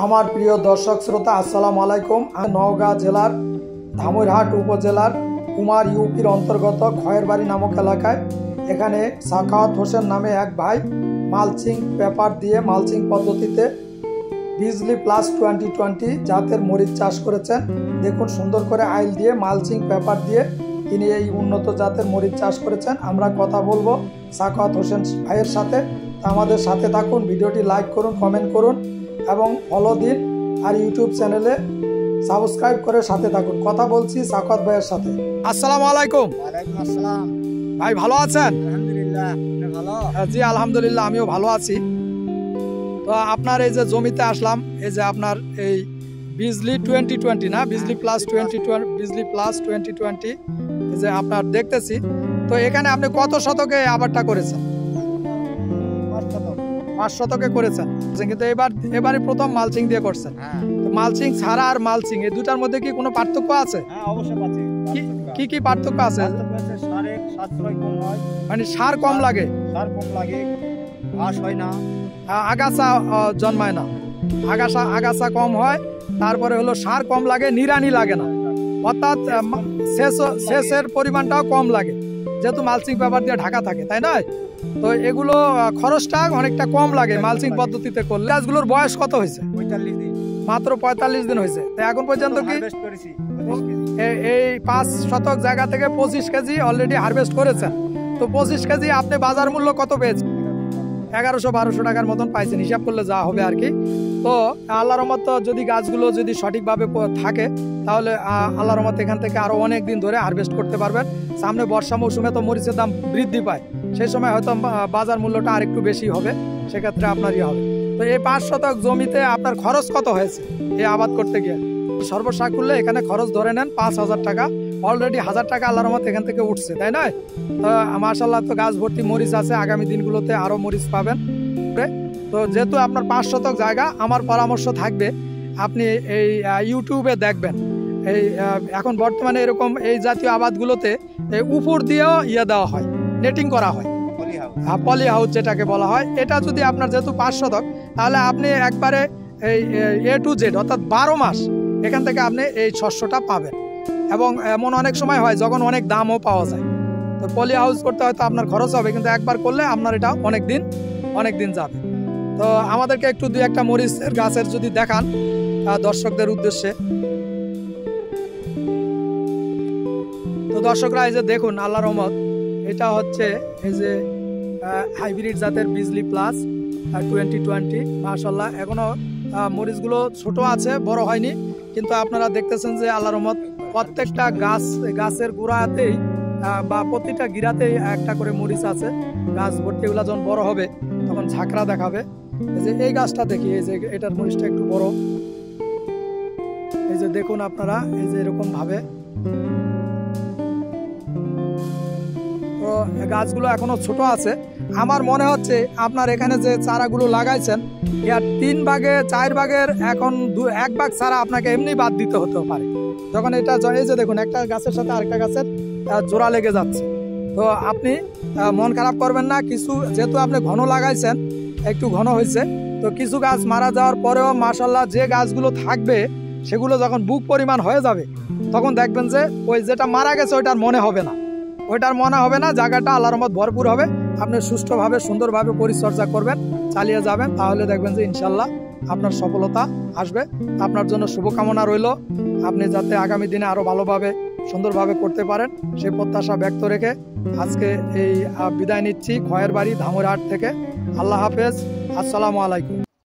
আমার প্রিয় দর্শক শ্রোতা আসসালামু আলাইকুম। নওগাঁ জেলার ধামইরহাট উপজেলার কুমার ইউপির অন্তর্গত খয়েরবাড়ি নামক এলাকায় এখানে সাখাওয়াত হোসেন নামে এক ভাই মালচিং পেপার দিয়ে মালচিং পদ্ধতিতে বিজলি প্লাস 2020 জাতের মরিচ চাষ করেছেন। দেখুন সুন্দর করে আইল দিয়ে মালচিং পেপার দিয়ে তিনি এই উন্নত জাতের মরিচ চাষ করেছেন। আমরা কথা বলবো সাখাওয়াত হোসেন ভাইয়ের সাথে। আমাদের সাথে থাকুন, ভিডিওটি লাইক করুন, কমেন্ট করুন এবং ফলো দিন আর ইউটিউব চ্যানেলে সাবস্ক্রাইব করে সাথে থাকুন। কথা বলছি সাখাওয়াত ভাইয়ের সাথে। আসসালামু আলাইকুম। ওয়ালাইকুম আসসালাম। ভাই ভালো আছেন? আলহামদুলিল্লাহ। আপনি ভালো? জি আলহামদুলিল্লাহ, আমিও ভালো আছি। তো আপনার এই যে জমিতে আসলাম, এই যে আপনার এই বিজলি 2020 না বিজলি প্লাস 2020 বিজলি প্লাস 2020 এই যে আপনার দেখতেছি। তো এখানে আপনি কত শতকে আবারটা করেছেন? 5 শতকে করেছেন, কিন্তু এবারে প্রথম মালচিং দিয়ে করছেন। তো মালচিং ছাড়া আর মালচিং এই দুটার মধ্যে কি কোনো পার্থক্য আছে? হ্যাঁ অবশ্যই আছে। কি পার্থক্য আছে? সারের সাশ্রয় কম হয়, মানে সার কম লাগে, সার কম লাগে, ঘাস হয় না, আগাছা জন্মায় না, আগাছা কম হয়, তারপরে হলো সার কম লাগে, নিড়ানি লাগে না, অর্থাৎ সেচের পরিমাণটাও কম লাগে যেহেতু মালচিং পেপার দিয়ে ঢাকা থাকে, তাই না? তো এগুলো খরচটা অনেকটা কম লাগে মালচিং পদ্ধতিতে করলে। গাছগুলোর বয়স কত হয়েছে? 45 দিন। মাত্র 45 দিন হয়েছে। তো এখন পর্যন্ত কি এই 5 শতক জায়গা থেকে 25 কেজি অলরেডি হারভেস্ট করেছেন? তো 25 কেজি আপনি বাজার মূল্য কত পেয়েছেন? 1100-1200 টাকার মতন পাইছেন, হিসাব করলে যা হবে আর কি। তো আল্লাহর রহমত যদি গাছগুলো যদি সঠিকভাবে থাকে তাহলে আল্লাহর রহমত এখান থেকে আরো অনেক দিন ধরে হারভেস্ট করতে পারবেন। সামনে বর্ষা মৌসুমে তো মরিচের দাম বৃদ্ধি পায়, সেই সময় হয়তো বাজার মূল্যটা আরেকটু বেশি হবে, সেক্ষেত্রে আপনারই হবে। তো এই 5 শতক জমিতে আপনার খরচ কত হয়েছে এই আবাদ করতে গিয়ে? সর্বসাকুল্যে এখানে খরচ ধরে নেন 5,000 টাকা। অলরেডি 1000 টাকা আল্লাহর রহমত এখান থেকে উঠছে, তাই নয়? তো মাশাআল্লাহ, তো গাছ ভর্তি মরিচ আছে, আগামী দিনগুলোতে আরো মরিচ পাবেন। তো যেহেতু আপনার 5 শতক জায়গা, আমার পরামর্শ থাকবে আপনি এই ইউটিউবে দেখবেন। এই এখন বর্তমানে এরকম এই জাতীয় আবাদগুলোতে উপর দিয়েও দেওয়া হয়, নেটিং করা হয়, পলি হাউস যেটাকে বলা হয়। এটা যদি আপনার যেহেতু 5 শতক, তাহলে আপনি একবারে এই A to Z অর্থাৎ 12 মাস এখান থেকে আপনি এই শস্যটা পাবেন। এবং এমন অনেক সময় হয় যখন অনেক দামও পাওয়া যায়। তো পলি হাউস করতে হয়তো আপনার খরচ হবে, কিন্তু একবার করলে আপনার এটা অনেক দিন যাবে। তো আমাদেরকে একটু 2-1টা মরিচের গাছের যদি দেখান দর্শকদের উদ্দেশ্যে। তো দর্শকরা এই যে দেখুন, আল্লাহর রহমত, এটা হচ্ছে এই যে হাইব্রিড জাতের বিজলি প্লাস 2020। মাশাআল্লাহ, এখনো মরিচগুলো ছোট আছে, বড় হয়নি, কিন্তু আপনারা দেখতেছেন যে আল্লাহর রহমত প্রত্যেকটা গাছের গোড়াতেই বা প্রতিটা গিরাতেই একটা করে মরিচ আছে। গাছ ভর্তি, এগুলা যখন বড় হবে তখন ঝাঁকড়া দেখাবে। এই যে এই গাছটা দেখি, এই যে এটার মরিচটা একটু বড়, এই যে দেখুন আপনারা, এই যে এরকম ভাবে। তো গাছগুলো এখনো ছোট আছে। আমার মনে হচ্ছে আপনার এখানে যে চারাগুলো লাগাইছেন এর 3 ভাগে 4 ভাগের এখন 1 ভাগ চারা আপনাকে এমনি বাদ দিতে হতে পারে। যখন এটা এই যে দেখুন, একটা গাছের সাথে আরেকটা গাছের জোড়া লেগে যাচ্ছে। তো আপনি মন খারাপ করবেন না, কিছু যেহেতু আপনি ঘন লাগাইছেন, একটু ঘন হয়েছে, তো কিছু গাছ মারা যাওয়ার পরেও মাশাআল্লাহ যে গাছগুলো থাকবে সেগুলো যখন বুক পরিমাণ হয়ে যাবে তখন দেখবেন যে ওই যেটা মারা গেছে ওইটার মনে হবে না, জায়গাটা আল্লাহর রহমত ভরপুর হবে। আপনি সুষ্ঠুভাবে সুন্দরভাবে পরিচর্যা করবেন, চালিয়ে যাবেন, তাহলে দেখবেন যে ইনশাল্লাহ আপনার সফলতা আসবে। আপনার জন্য শুভকামনা রইল, আপনি যাতে আগামী দিনে আরো ভালোভাবে সুন্দরভাবে করতে পারেন সেই প্রত্যাশা ব্যক্ত রেখে আজকে এই বিদায় নিচ্ছি খয়েরবাড়ি ধামইরহাট থেকে। আল্লাহ হাফেজ, আসসালামু আলাইকুম।